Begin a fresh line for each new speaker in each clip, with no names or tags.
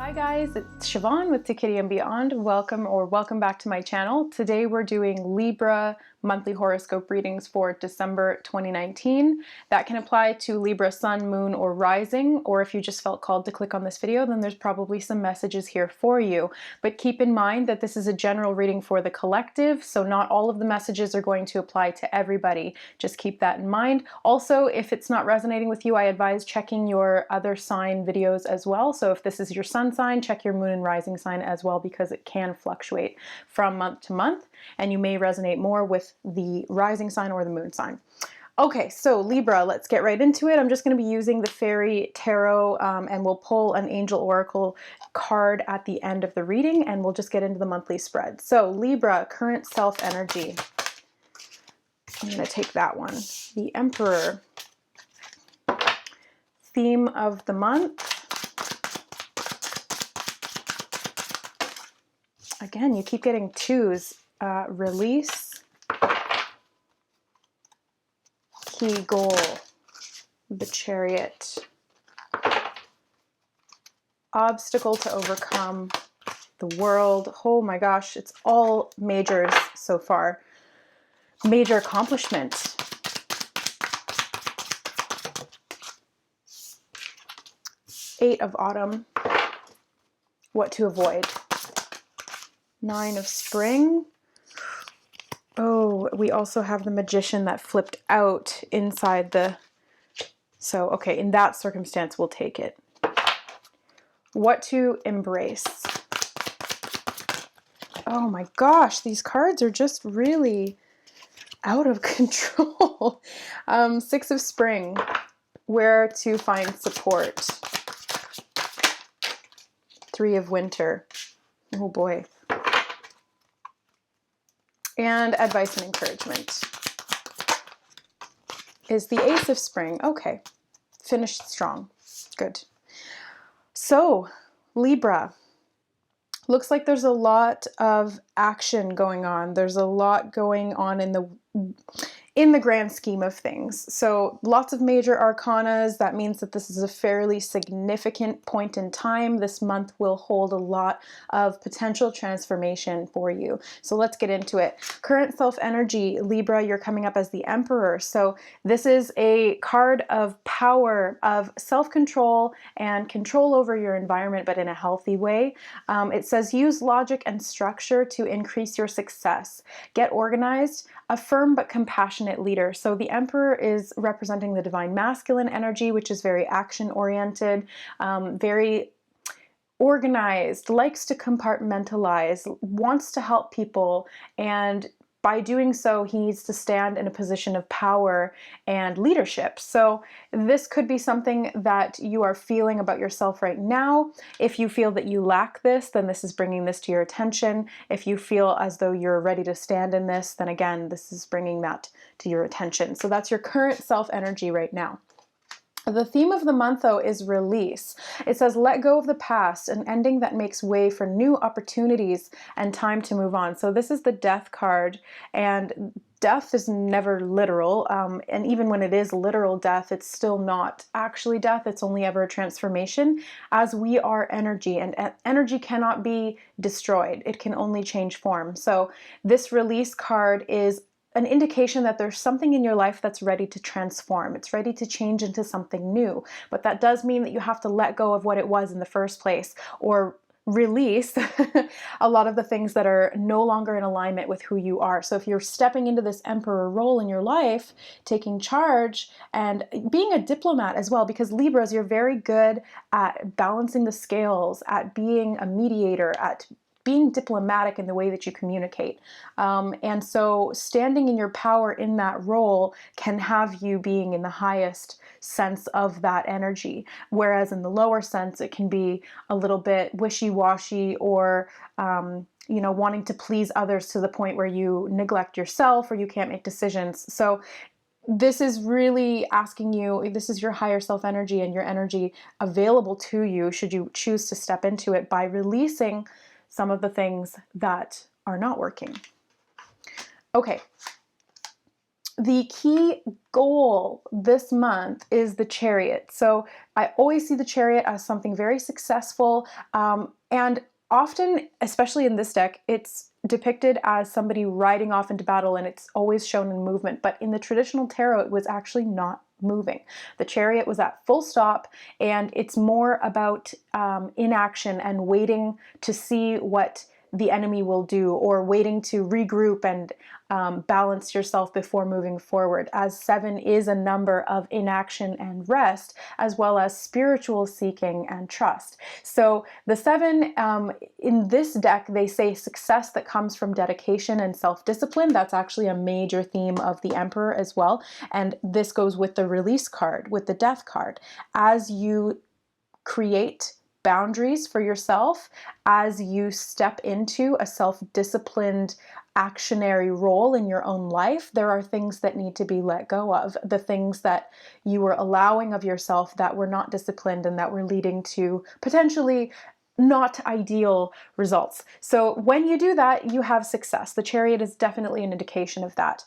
Hi guys, it's Siobhan with To Kitty and Beyond. Welcome back to my channel. Today we're doing Libra monthly horoscope readings for December 2019. That can apply to Libra sun, moon, or rising, or if you just felt called to click on this video, then there's probably some messages here for you. But keep in mind that this is a general reading for the collective, so not all of the messages are going to apply to everybody. Just keep that in mind. Also, if it's not resonating with you, I advise checking your other sign videos as well. So if this is your sun sign, check your moon and rising sign as well, because it can fluctuate from month to month, and you may resonate more with the rising sign or the moon sign. Okay, so Libra, let's get right into it. I'm just going to be using the Fairy Tarot, and we'll pull an Angel Oracle card at the end of the reading, and we'll just get into the monthly spread. So Libra, current self energy. I'm going to take that one. The Emperor. Theme of the month. Again, you keep getting twos. Release. Key goal. The Chariot. Obstacle to overcome. The World. Oh my gosh, it's all majors so far. Major accomplishment. Eight of Autumn. What to avoid. Nine of Spring. Oh, we also have the Magician that flipped out inside the... So, okay, in that circumstance, we'll take it. What to embrace. Oh my gosh, these cards are just really out of control. Six of Spring. Where to find support. Three of Winter. Oh boy. And advice and encouragement is the Ace of Spring. Okay, finished strong. Good. So, Libra. Looks like there's a lot of action going on. There's a lot going on in the grand scheme of things. So lots of major arcanas. That means that this is a fairly significant point in time. This month will hold a lot of potential transformation for you. So let's get into it. Current self energy, Libra, you're coming up as the Emperor. So this is a card of power, of self-control and control over your environment, but in a healthy way. It says use logic and structure to increase your success. Get organized, a firm but compassionate leader. So the Emperor is representing the divine masculine energy, which is very action oriented, very organized, likes to compartmentalize, wants to help people, and by doing so, he needs to stand in a position of power and leadership. So this could be something that you are feeling about yourself right now. If you feel that you lack this, then this is bringing this to your attention. If you feel as though you're ready to stand in this, then again, this is bringing that to your attention. So that's your current self energy right now. The theme of the month, though, is release. It says, let go of the past, an ending that makes way for new opportunities and time to move on. So this is the Death card, and death is never literal. And even when it is literal death, it's still not actually death. It's only ever a transformation, as we are energy, and energy cannot be destroyed. It can only change form. So this release card is an indication that there's something in your life that's ready to transform. It's ready to change into something new. But that does mean that you have to let go of what it was in the first place, or release a lot of the things that are no longer in alignment with who you are. So if you're stepping into this Emperor role in your life, taking charge and being a diplomat as well, because Libras, you're very good at balancing the scales, at being a mediator, at being diplomatic in the way that you communicate. And so standing in your power in that role can have you being in the highest sense of that energy. Whereas in the lower sense, it can be a little bit wishy-washy, or you know, wanting to please others to the point where you neglect yourself or you can't make decisions. So this is really asking you, this is your higher self energy and your energy available to you should you choose to step into it, by releasing some of the things that are not working. Okay, The key goal this month is the Chariot. So I always see the Chariot as something very successful, and often, especially in this deck, it's depicted as somebody riding off into battle, and it's always shown in movement. But in the traditional tarot, it was actually not moving. The Chariot was at full stop, and it's more about inaction and waiting to see what the enemy will do, or waiting to regroup and balance yourself before moving forward, as 7 is a number of inaction and rest, as well as spiritual seeking and trust. So the 7, in this deck, they say success that comes from dedication and self-discipline. That's actually a major theme of the Emperor as well. And this goes with the release card, with the death card. As you create boundaries for yourself, as you step into a self-disciplined actionary role in your own life, there are things that need to be let go of. The things that you were allowing of yourself that were not disciplined and that were leading to potentially not ideal results. So when you do that, you have success. The Chariot is definitely an indication of that.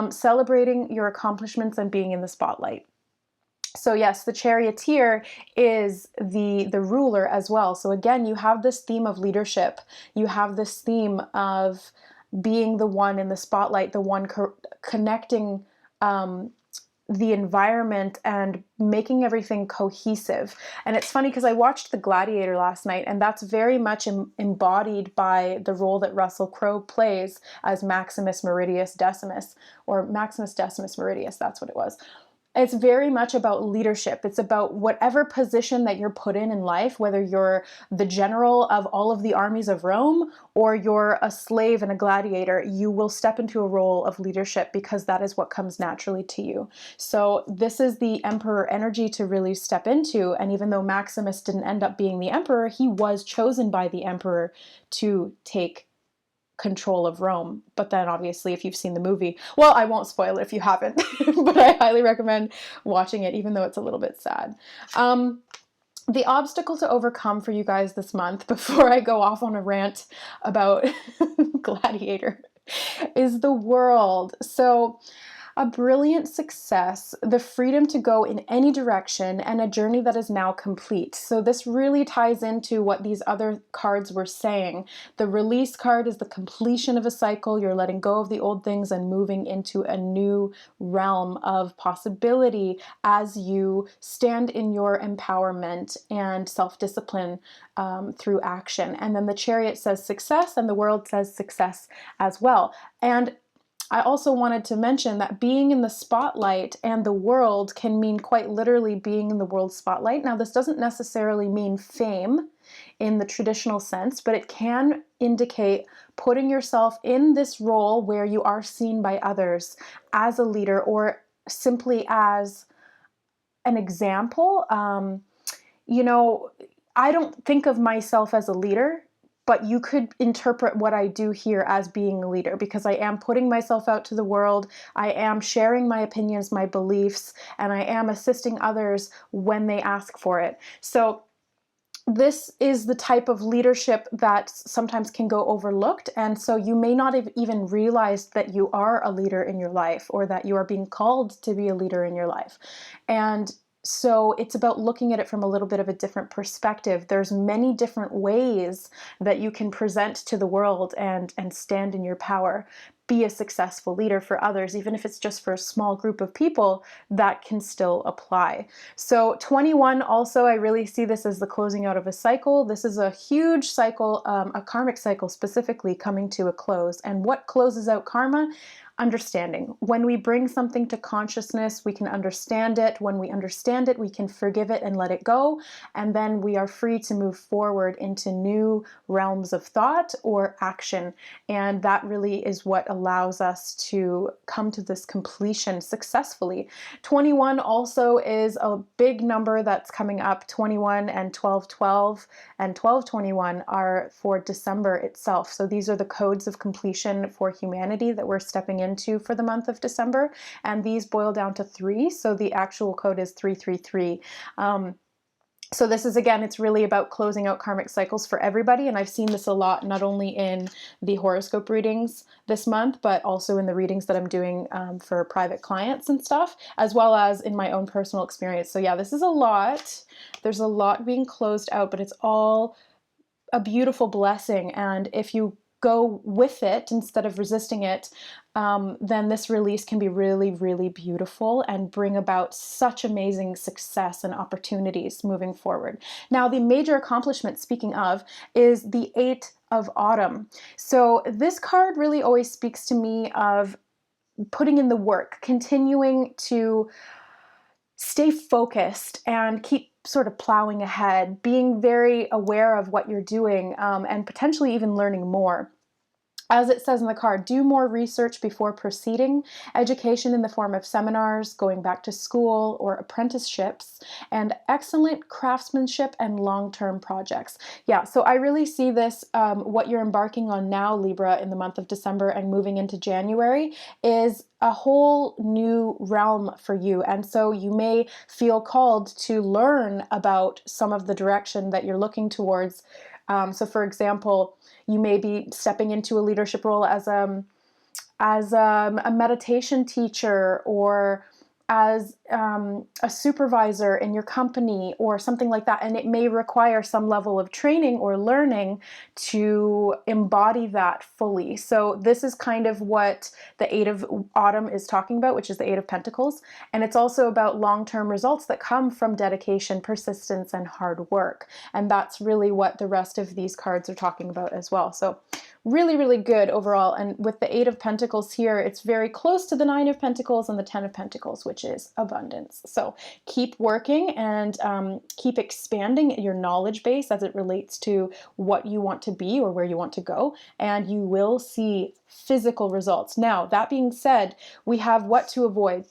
Celebrating your accomplishments and being in the spotlight. So yes, the charioteer is the ruler as well. So again, you have this theme of leadership. You have this theme of being the one in the spotlight, the one connecting the environment and making everything cohesive. And it's funny because I watched The Gladiator last night, and that's very much embodied by the role that Russell Crowe plays as Maximus Meridius Decimus, or Maximus Decimus Meridius, that's what it was. It's very much about leadership. It's about whatever position that you're put in life, whether you're the general of all of the armies of Rome or you're a slave and a gladiator, you will step into a role of leadership because that is what comes naturally to you. So this is the Emperor energy to really step into. And even though Maximus didn't end up being the Emperor, he was chosen by the Emperor to take control of Rome. But then obviously if you've seen the movie, well, I won't spoil it if you haven't, but I highly recommend watching it, even though it's a little bit sad. The obstacle to overcome for you guys this month, before I go off on a rant about Gladiator, is the world. So a brilliant success, the freedom to go in any direction, and a journey that is now complete. So this really ties into what these other cards were saying. The release card is the completion of a cycle. You're letting go of the old things and moving into a new realm of possibility as you stand in your empowerment and self-discipline through action. And then the Chariot says success, and the world says success as well. And I also wanted to mention that being in the spotlight and the world can mean quite literally being in the world spotlight. Now, this doesn't necessarily mean fame in the traditional sense, but it can indicate putting yourself in this role where you are seen by others as a leader, or simply as an example. You know, I don't think of myself as a leader, but you could interpret what I do here as being a leader, because I am putting myself out to the world, I am sharing my opinions, my beliefs, and I am assisting others when they ask for it. So this is the type of leadership that sometimes can go overlooked, and so you may not have even realized that you are a leader in your life, or that you are being called to be a leader in your life. And so it's about looking at it from a little bit of a different perspective. There's many different ways that you can present to the world and stand in your power. Be a successful leader for others, even if it's just for a small group of people, that can still apply. So 21 also, I really see this as the closing out of a cycle. This is a huge cycle, a karmic cycle specifically, coming to a close. And what closes out karma? Understanding. When we bring something to consciousness, we can understand it. When we understand it, we can forgive it and let it go. And then we are free to move forward into new realms of thought or action. And that really is what allows us to come to this completion successfully. 21 also is a big number that's coming up. 21 and 1212 and 1221 are for December itself. So these are the codes of completion for humanity that we're stepping into for the month of December, and these boil down to 3, so the actual code is 333. So this is, again, it's really about closing out karmic cycles for everybody. And I've seen this a lot, not only in the horoscope readings this month, but also in the readings that I'm doing for private clients and stuff, as well as in my own personal experience. So yeah, this is a lot. There's a lot being closed out, but it's all a beautiful blessing. And if you go with it instead of resisting it, then this release can be really, really beautiful and bring about such amazing success and opportunities moving forward. Now, the major accomplishment, speaking of, is the Eight of Autumn. So this card really always speaks to me of putting in the work, continuing to stay focused and keep sort of plowing ahead, being very aware of what you're doing, and potentially even learning more. As it says in the card, do more research before proceeding. Education in the form of seminars, going back to school, or apprenticeships, and excellent craftsmanship and long-term projects. Yeah, so I really see this, what you're embarking on now, Libra, in the month of December and moving into January, is a whole new realm for you. And so you may feel called to learn about some of the direction that you're looking towards. So for example, you may be stepping into a leadership role as a meditation teacher, or as a supervisor in your company, or something like that. And it may require some level of training or learning to embody that fully. So this is kind of what the Eight of Autumn is talking about, which is the Eight of Pentacles. And it's also about long-term results that come from dedication, persistence, and hard work. And that's really what the rest of these cards are talking about as well. So really, really good overall. And with the Eight of Pentacles here, it's very close to the Nine of Pentacles and the Ten of Pentacles, which is abundance. So keep working and keep expanding your knowledge base as it relates to what you want to be or where you want to go, and you will see physical results. Now, that being said, we have what to avoid,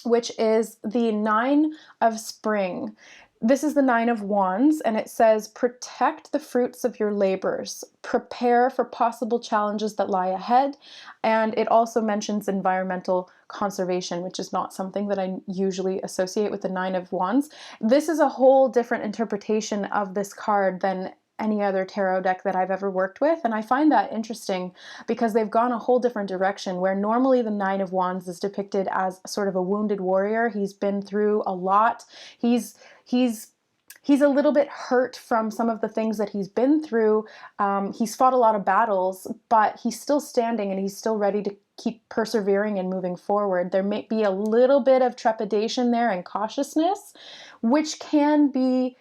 which is the Nine of Spring. This is the Nine of Wands, and it says, protect the fruits of your labors, prepare for possible challenges that lie ahead. And it also mentions environmental conservation, which is not something that I usually associate with the Nine of Wands. This is a whole different interpretation of this card than any other tarot deck that I've ever worked with. And I find that interesting because they've gone a whole different direction, where normally the Nine of Wands is depicted as sort of a wounded warrior. He's been through a lot. He's a little bit hurt from some of the things that he's been through. He's fought a lot of battles, but he's still standing and he's still ready to keep persevering and moving forward. There may be a little bit of trepidation there and cautiousness, which can be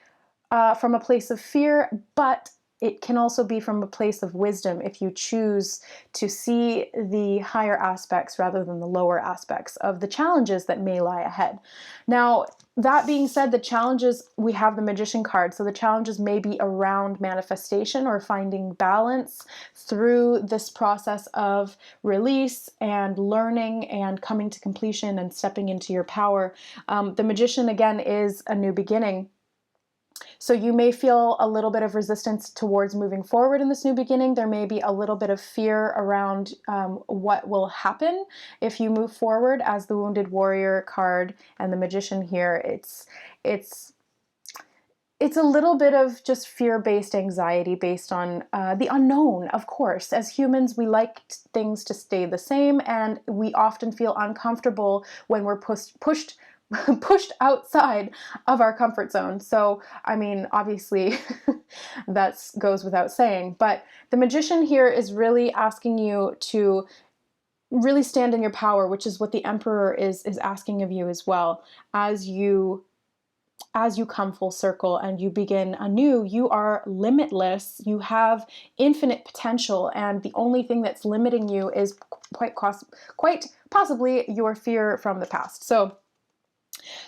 from a place of fear, but it can also be from a place of wisdom if you choose to see the higher aspects rather than the lower aspects of the challenges that may lie ahead. Now, that being said, the challenges, we have the Magician card. So the challenges may be around manifestation or finding balance through this process of release and learning and coming to completion and stepping into your power. The Magician, again, is a new beginning. So you may feel a little bit of resistance towards moving forward in this new beginning. There may be a little bit of fear around what will happen if you move forward. As the Wounded Warrior card and the Magician here, it's a little bit of just fear-based anxiety based on the unknown. Of course, as humans, we like things to stay the same, and we often feel uncomfortable when we're pushed outside of our comfort zone. So, I mean, obviously that goes without saying, but the Magician here is really asking you to really stand in your power, which is what the Emperor is asking of you as well. As you come full circle and you begin anew, you are limitless. You have infinite potential, and the only thing that's limiting you is quite possibly your fear from the past. So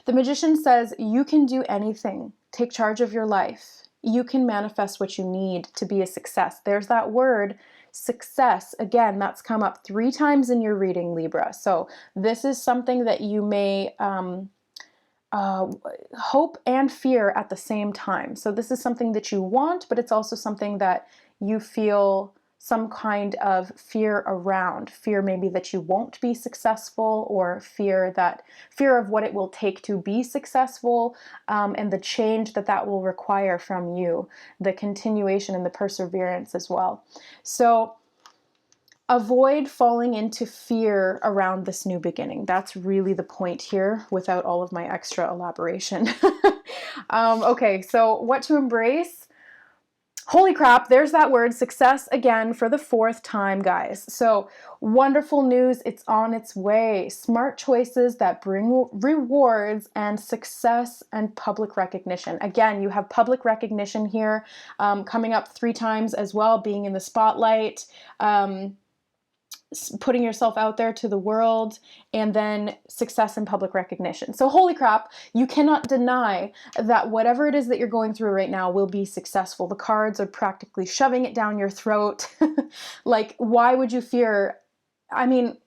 the Magician says you can do anything. Take charge of your life. You can manifest what you need to be a success. There's that word, success. Again, that's come up 3 times in your reading, Libra. So this is something that you may hope and fear at the same time. So this is something that you want, but it's also something that you feel some kind of fear around. Fear maybe that you won't be successful, or fear of what it will take to be successful, and the change that will require from you, the continuation and the perseverance as well. So avoid falling into fear around this new beginning. That's really the point here, without all of my extra elaboration. Okay, so what to embrace? Holy crap, there's that word, success, again for the 4th time, guys. So wonderful news, it's on its way. Smart choices that bring rewards and success and public recognition. Again, you have public recognition here coming up 3 times as well, being in the spotlight, putting yourself out there to the world, and then success and public recognition. So holy crap, you cannot deny that whatever it is that you're going through right now will be successful. The cards are practically shoving it down your throat. Like, why would you fear? I mean,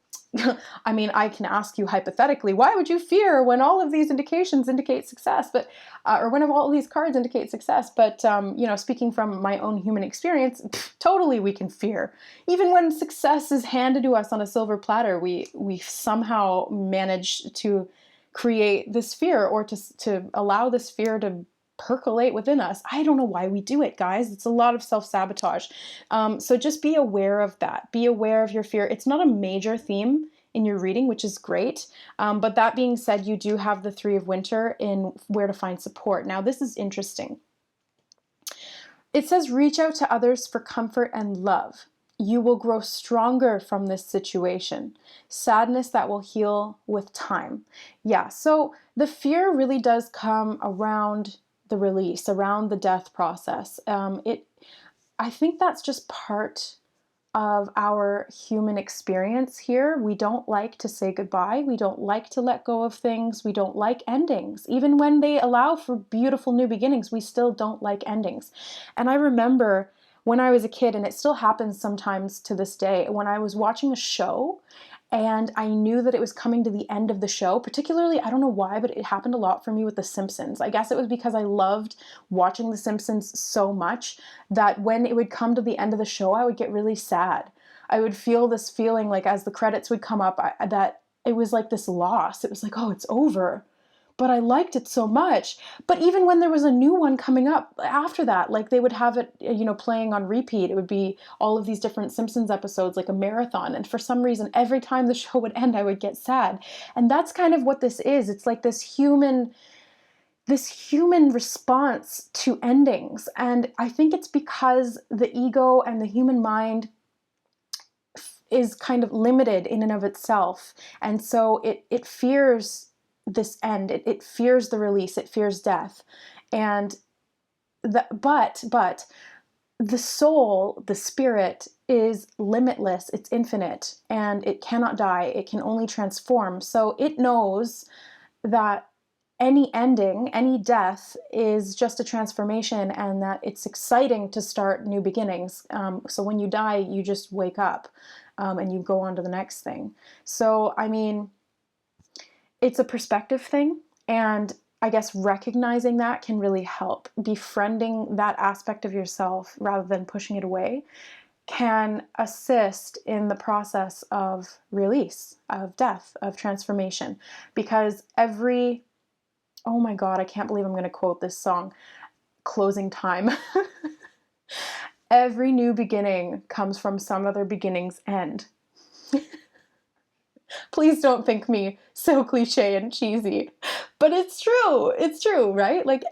I can ask you hypothetically, why would you fear when all of these indications indicate success, but or when all of these cards indicate success? But speaking from my own human experience, totally we can fear. Even when success is handed to us on a silver platter, we somehow manage to create this fear, or to allow this fear to percolate within us. I don't know why we do it, guys. It's a lot of self-sabotage. So just be aware of that. Be aware of your fear. It's not a major theme in your reading, which is great. But that being said, you do have the 3 of Winter in where to find support. Now, this is interesting. It says, reach out to others for comfort and love. You will grow stronger from this situation. Sadness that will heal with time. Yeah, so the fear really does come around the release, around the death process. I think that's just part of our human experience here. We don't like to say goodbye. We don't like to let go of things. We don't like endings. Even when they allow for beautiful new beginnings, we still don't like endings. And I remember when I was a kid, and it still happens sometimes to this day, when I was watching a show and I knew that it was coming to the end of the show, particularly, I don't know why, but it happened a lot for me with The Simpsons. I guess it was because I loved watching The Simpsons so much that when it would come to the end of the show, I would get really sad. I would feel this feeling like as the credits would come up, that it was like this loss. It was like, oh, it's over. But I liked it so much. But even when there was a new one coming up after that, like they would have it, playing on repeat. It would be all of these different Simpsons episodes, like a marathon. And for some reason, every time the show would end, I would get sad. And that's kind of what this is. It's like this human response to endings. And I think it's because the ego and the human mind is kind of limited in and of itself. And so it fears this end. It fears the release. It fears death. And but the soul, the spirit, is limitless. It's infinite, and it cannot die. It can only transform. So it knows that any ending, any death is just a transformation, and that it's exciting to start new beginnings. So when you die, you just wake up and you go on to the next thing. So, I mean, it's a perspective thing, and I guess recognizing that can really help. Befriending that aspect of yourself rather than pushing it away can assist in the process of release, of death, of transformation. Because oh my God, I can't believe I'm going to quote this song, Closing Time. Every new beginning comes from some other beginning's end. Please don't think me so cliche and cheesy, but it's true, right? Like,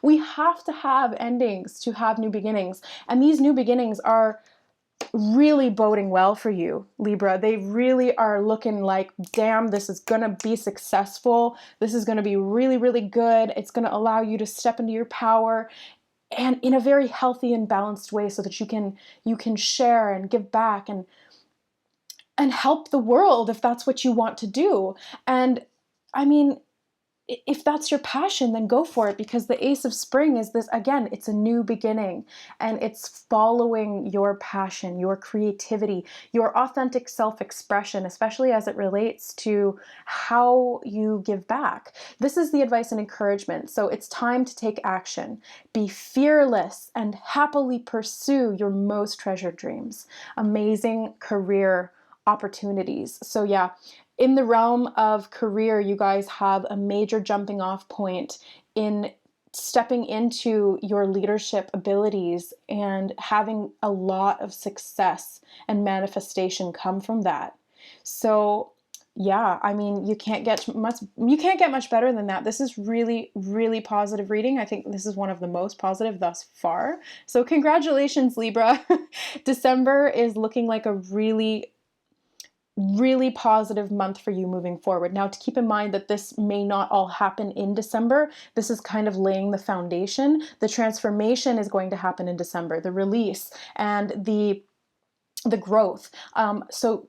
we have to have endings to have new beginnings, and these new beginnings are really boding well for you, Libra. They really are looking like, damn, this is gonna be successful. This is gonna be really, really good. It's gonna allow you to step into your power, and in a very healthy and balanced way, so that you can share and give back and help the world if that's what you want to do. And I mean, if that's your passion, then go for it, because the Ace of Spring is this, again, it's a new beginning, and it's following your passion, your creativity, your authentic self-expression, especially as it relates to how you give back. This is the advice and encouragement. So it's time to take action. Be fearless and happily pursue your most treasured dreams. Amazing career opportunities. So yeah, in the realm of career, you guys have a major jumping off point in stepping into your leadership abilities and having a lot of success and manifestation come from that. So yeah, I mean, you can't get much better than that. This is really, really positive reading. I think this is one of the most positive thus far. So congratulations, Libra. December is looking like a really positive month for you moving forward. Now, to keep in mind that this may not all happen in December, this is kind of laying the foundation. The transformation is going to happen in December, the release and the growth. So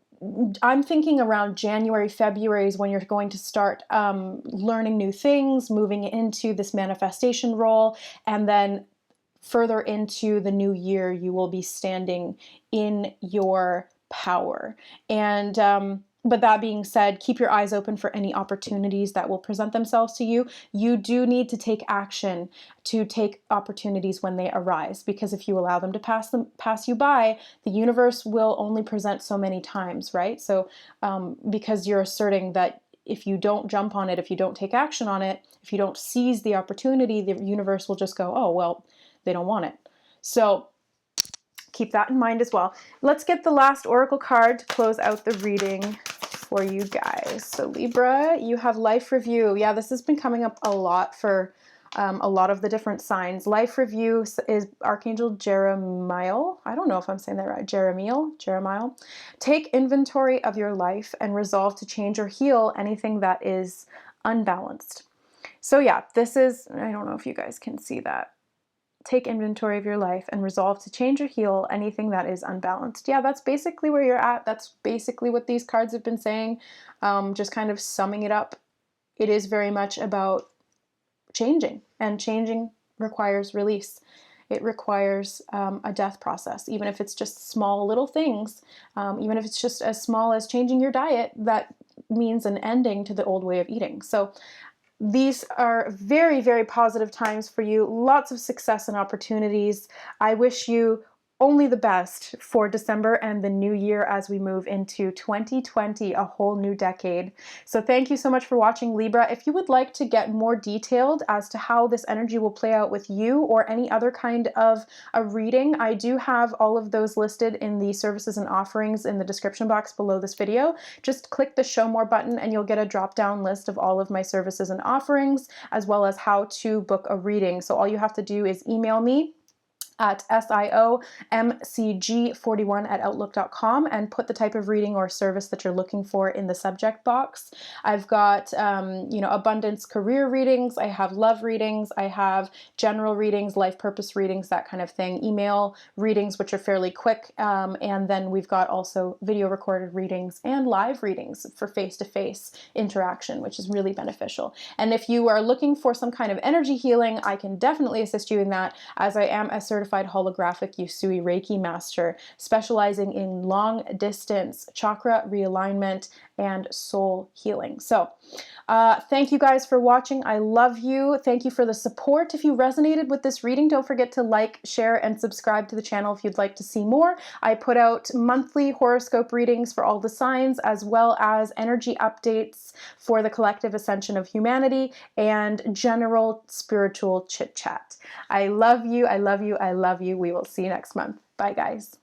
I'm thinking around January, February is when you're going to start learning new things, moving into this manifestation role, and then further into the new year, you will be standing in your power. And but that being said, keep your eyes open for any opportunities that will present themselves to you. You do need to take action to take opportunities when they arise, because if you allow them to pass you by, the universe will only present so many times, right? So because you're asserting that if you don't jump on it, if you don't take action on it, if you don't seize the opportunity, the universe will just go, oh, well, they don't want it. So keep that in mind as well. Let's get the last oracle card to close out the reading for you guys. So Libra, you have life review. Yeah, this has been coming up a lot for a lot of the different signs. Life review is Archangel Jeremiel. I don't know if I'm saying that right. Jeremiel. Take inventory of your life and resolve to change or heal anything that is unbalanced. So yeah, this is, I don't know if you guys can see that. Take inventory of your life and resolve to change or heal anything that is unbalanced. Yeah, that's basically where you're at. That's basically what these cards have been saying. Just kind of summing it up. It is very much about changing, and changing requires release. It requires a death process, even if it's just small little things, even if it's just as small as changing your diet, that means an ending to the old way of eating. So these are very, very positive times for you. Lots of success and opportunities. I wish you only the best for December and the new year as we move into 2020, a whole new decade. So thank you so much for watching, Libra. If you would like to get more detailed as to how this energy will play out with you or any other kind of a reading, I do have all of those listed in the services and offerings in the description box below this video. Just click the show more button and you'll get a drop-down list of all of my services and offerings, as well as how to book a reading. So all you have to do is email me at siomcg41@outlook.com and put the type of reading or service that you're looking for in the subject box. I've got, abundance career readings. I have love readings. I have general readings, life purpose readings, that kind of thing. Email readings, which are fairly quick. And then we've got also video recorded readings and live readings for face-to-face interaction, which is really beneficial. And if you are looking for some kind of energy healing, I can definitely assist you in that, as I am a certified holographic Usui Reiki master, specializing in long distance chakra realignment and soul healing. So thank you guys for watching. I love you. Thank you for the support. If you resonated with this reading, don't forget to like, share, and subscribe to the channel if you'd like to see more. I put out monthly horoscope readings for all the signs, as well as energy updates for the collective ascension of humanity and general spiritual chit chat. I love you. I love you. I love you. We will see you next month. Bye, guys.